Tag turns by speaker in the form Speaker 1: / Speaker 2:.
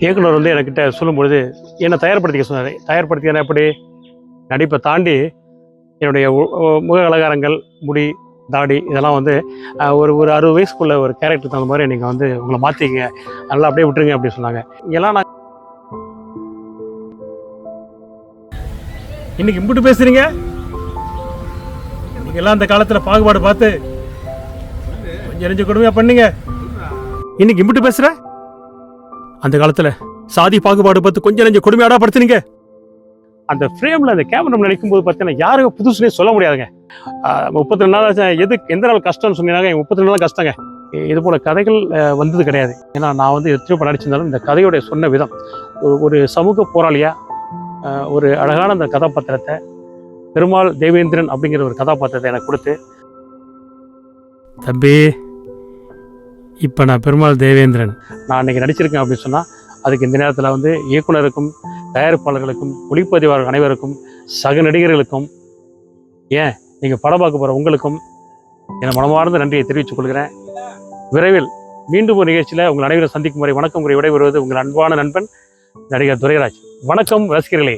Speaker 1: இயக்குனர் வந்து என்கிட்ட சொல்லும்பொழுது என்னை தயார்படுத்திக்க சொன்னார். தயார்படுத்திக்க எப்படி நடிப்பை தாண்டி என்னுடைய முக அலங்காரங்கள், முடி, தாடி இதெல்லாம் வந்து ஒரு ஒரு 60 வயசுக்குள்ள ஒரு கேரக்டர் தகுந்த மாதிரி நீங்கள் வந்து உங்களை மாற்றிக்கங்க, நல்லா அப்படியே விட்டுருங்க அப்படின்னு சொன்னாங்க. இங்கெல்லாம் நான் இன்னைக்கு இம்புட்டு பேசுறீங்க. நீங்கெல்லாம் அந்த காலத்தில் பாகுபாடு பார்த்து கொஞ்சம் நெஞ்சு கொடுமையா பண்ணீங்க. இன்னைக்கு இம்புட்டு பேசுற. அந்த காலத்தில் சாதி பாகுபாடு பார்த்து கொஞ்சம் நெஞ்சு கொடுமையாடா படுத்துனீங்க. அந்த ஃப்ரேமில் அந்த கேமரா நினைக்கும் போது பார்த்தீங்கன்னா யாரும் புதுசுனே சொல்ல முடியாதுங்க. 32 நாள் எந்த நாள் கஷ்டம்னு சொன்னீங்கன்னா 32 நாள் கஷ்டங்க. இது போல கதைகள் வந்தது கிடையாது. ஏன்னா நான் வந்து எத்தனையோ படம் நடிச்சிருந்தாலும் இந்த கதையோடைய சொன்ன விதம் ஒரு சமூக போராளியா ஒரு அழகான அந்த கதாபாத்திரத்தை பெருமாள் தேவேந்திரன் அப்படிங்கிற ஒரு கதாபாத்திரத்தை எனக்கு கொடுத்து, தம்பி இப்போ நான் பெருமாள் தேவேந்திரன் நான் அன்றைக்கி நடிச்சிருக்கேன் அப்படின்னு சொன்னால் அதுக்கு இந்த நேரத்தில் வந்து இயக்குனருக்கும், தயாரிப்பாளர்களுக்கும், ஒளிப்பதிவாளர் அனைவருக்கும், சக நடிகர்களுக்கும், ஏன் நீங்கள் படம் பார்க்க போகிற உங்களுக்கும் என் மனமார்ந்த நன்றியை தெரிவித்துக் கொள்கிறேன். விரைவில் மீண்டும் ஒரு நிகழ்ச்சியில் உங்கள் அனைவரும் சந்திக்கும் வரை வணக்கம் கூறி விடைபெறுவது உங்கள் அன்பான நண்பன் நடிகர் துரைராஜ். வணக்கம் ரசிகர்களே.